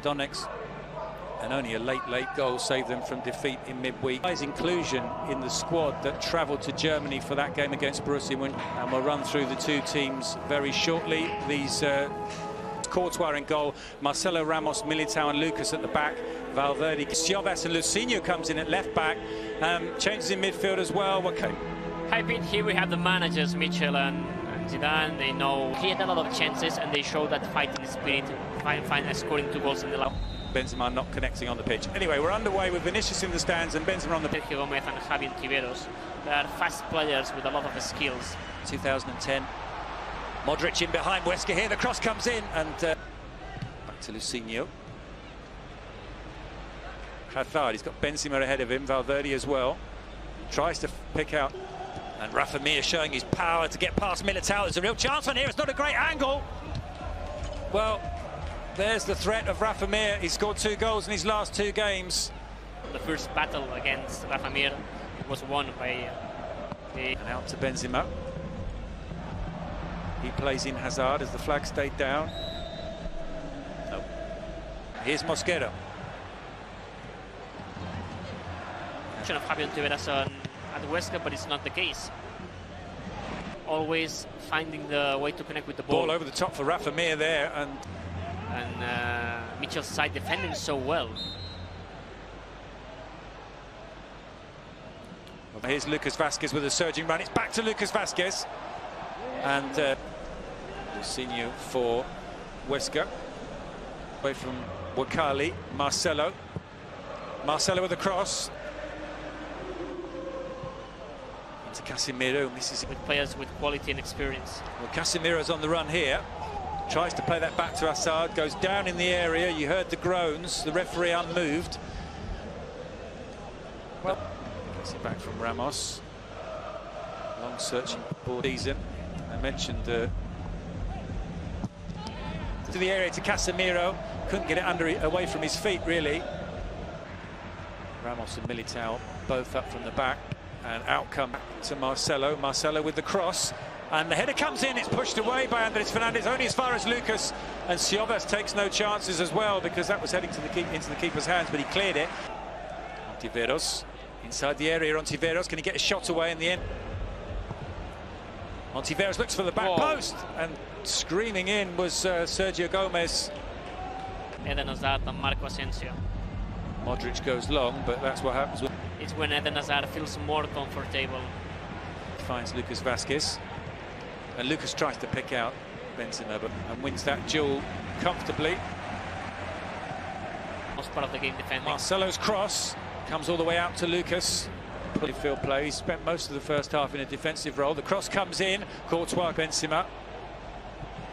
Donetsk, and only a late goal saved them from defeat in midweek. His inclusion in the squad that travelled to Germany for that game against Borussia Mönchengladbach, and we'll run through the two teams very shortly. These Courtois in goal, Marcelo, Ramos, Militao and Lucas at the back, Valverde, Cioves and Lucinho comes in at left back, changes in midfield as well. Okay. Hi Pete, here we have the managers Michel and Zidane. They know he had a lot of chances and they show that fighting spirit, finally scoring 2 goals in the last. Benzema not connecting on the pitch. Anyway, we're underway with Vinicius in the stands and Benzema on the pitch. Sergio Gomez and Javi Ontiveros. They are fast players with a lot of skills. 2010. Modric in behind Hueska here. The cross comes in and back to Lucinho. Hazard, he's got Benzema ahead of him. Valverde as well. Tries to pick out. And Rafa Mir showing his power to get past Militao. There's a real chance on here. It's not a great angle. Well, there's the threat of Rafa Mir. He scored 2 goals in his last 2 games. The first battle against Rafa Mir was won by And out to Benzema. He plays in Hazard as the flag stayed down. Oh. Here's Mosquera. Of Javi Ontiveros at Huesca, but it's not the case. Always finding the way to connect with the ball. Ball over the top for Rafa Mir there, and Michel's side defending so well. Here's Lucas Vazquez with a surging run. It's back to Lucas Vazquez. And Lucinho for Huesca. Away from Wakali. Marcelo. Marcelo with a cross. Into Casemiro. This is with players with quality and experience. Well, Casemiro's on the run here. Tries to play that back to Hazard, goes down in the area. You heard the groans, the referee unmoved. Well, gets it back from Ramos. Long searching for season. I mentioned to the area to Casemiro. Couldn't get it away from his feet, really. Ramos and Militao both up from the back. And out come to Marcelo. Marcelo with the cross. And the header comes in, it's pushed away by Andres Fernandez, only as far as Lucas. And Cioves takes no chances as well, because that was heading to into the keeper's hands, but he cleared it. Ontiveros, inside the area, Ontiveros, can he get a shot away in the end? Ontiveros looks for the back post, and screaming in was Sergio Gomez. Eden Hazard and Marco Asensio. Modric goes long, but that's what happens. It's when Eden Hazard feels more comfortable. Finds Lucas Vazquez. And Lucas tries to pick out Benzema and wins that duel comfortably. Most part of the game defending. Marcelo's cross comes all the way out to Lucas. Field play. He spent most of the first half in a defensive role. The cross comes in. Courtois, Benzema.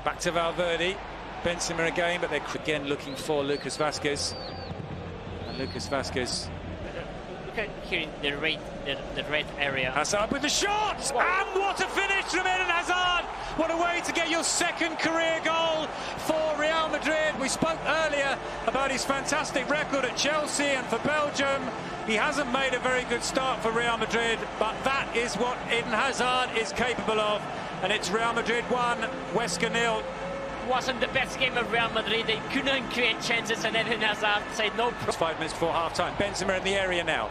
Back to Valverde. Benzema again, but they're again looking for Lucas Vazquez. And Lucas Vazquez. Look at here in the red area. Hazard with the shot! Whoa. And what a finish from Eden Hazard! What a way to get your 2nd career goal for Real Madrid. We spoke earlier about his fantastic record at Chelsea and for Belgium. He hasn't made a very good start for Real Madrid, but that is what Eden Hazard is capable of. And it's Real Madrid 1, Huesca 0. Wasn't the best game of Real Madrid. They couldn't create chances, and Eden Hazard said no. 5 minutes before half-time. Benzema in the area now.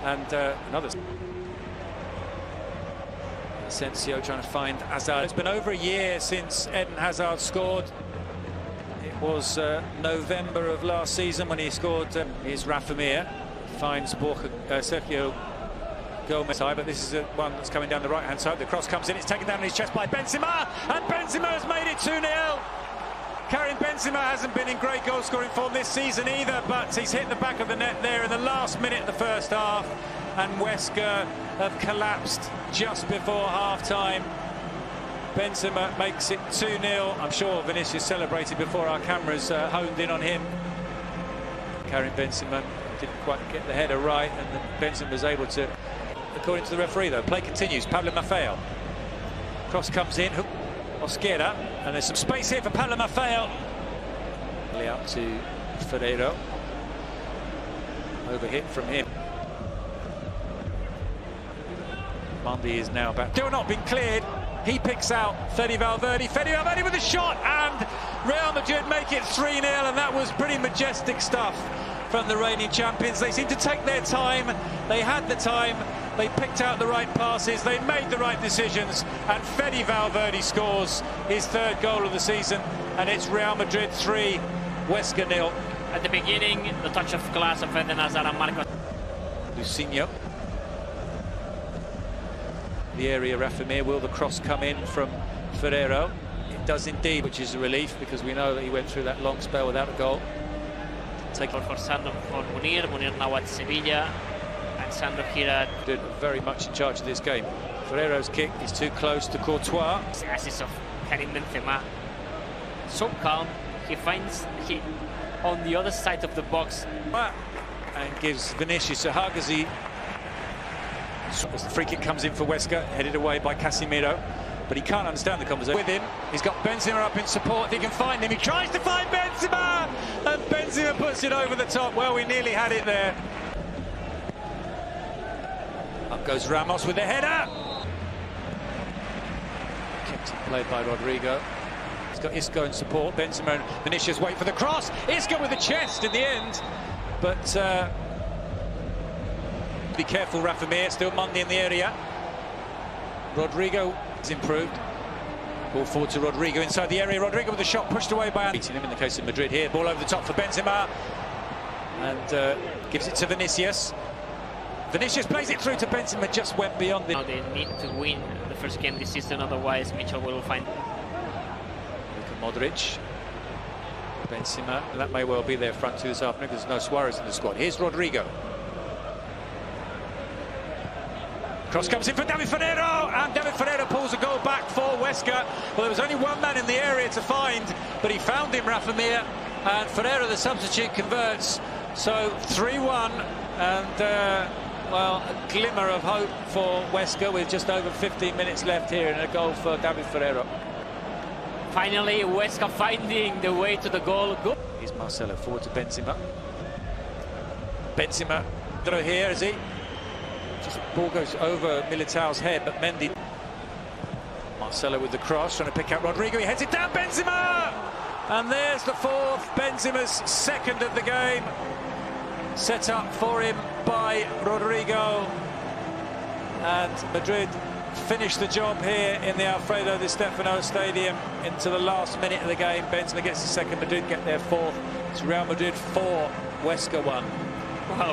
And another. Asensio trying to find Hazard. It's been over a year since Eden Hazard scored. It was November of last season when he scored. Here's Rafa Mir. Finds Sergio Gomez, but this is one that's coming down the right-hand side. The cross comes in, it's taken down on his chest by Benzema, and Benzema has made it 2-0. Karim Benzema hasn't been in great goal-scoring form this season either, but he's hit the back of the net there in the last minute of the first half, and Huesca have collapsed just before half-time. Benzema makes it 2-0. I'm sure Vinicius celebrated before our cameras honed in on him. Karim Benzema didn't quite get the header right, and Benzema was able to. According to the referee, though, play continues. Pablo Maffeo. Cross comes in. Mosquera. And there's some space here for Pablo Maffeo. Out to Ferreiro. Overhit from him. Mandy is now back. Still not been cleared. He picks out Fede Valverde with a shot, and Real Madrid make it 3-0, and that was pretty majestic stuff from the reigning champions. They seemed to take their time, they had the time, they picked out the right passes, they made the right decisions, and Fede Valverde scores his third goal of the season, and it's Real Madrid 3, Hueska 0. At the beginning, the touch of class of Eden Hazard and Marcos. Lucinho. The area, Rafamir. Will the cross come in from Ferrero? It does indeed, which is a relief because we know that he went through that long spell without a goal. For Sandro, for Munir now at Sevilla, and Sandro here at... Very much in charge of this game. Ferrero's kick is too close to Courtois. The assist of Karim Benzema. So calm, he finds on the other side of the box. And gives Vinicius a hug as the free kick comes in for Huesca, headed away by Casemiro, but he can't understand the conversation with him. He's got Benzema up in support. He can find him. He tries to find Benzema, and Benzema puts it over the top. Well, we nearly had it there. Up goes Ramos with the header. Kept it played by Rodrigo. He's got Isco in support. Benzema and Vinicius wait for the cross. Isco with the chest in the end, but be careful, Rafamir, still Mundy in the area. Rodrigo is improved. Ball forward to Rodrigo inside the area. Rodrigo with the shot pushed away by beating him in the case of Madrid here. Ball over the top for Benzema, and gives it to Vinicius. Vinicius plays it through to Benzema, just went beyond it. Now they need to win the first game this season, otherwise Mitchell will find... Modric. Benzema, and that may well be their front two this afternoon because there's no Suarez in the squad. Here's Rodrigo. Cross comes in for David Ferrero, and David Ferrero pulls a goal back for Huesca. Well, there was only one man in the area to find, but he found him, Rafamir, and Ferrero, the substitute, converts. So 3-1, and well, a glimmer of hope for Huesca with just over 15 minutes left here, and a goal for David Ferrero. Finally, Huesca finding the way to the goal. Good. Here's Marcelo forward to Benzema. Benzema through here, is he? Just ball goes over Militao's head, but Mendy. Marcelo with the cross, trying to pick out Rodrigo. He heads it down, Benzema! And there's the fourth, Benzema's second of the game. Set up for him by Rodrigo. And Madrid finish the job here in the Alfredo Di Stefano Stadium into the last minute of the game. Benzema gets his second, Madrid get their fourth. It's Real Madrid 4, Huesca 1. Wow.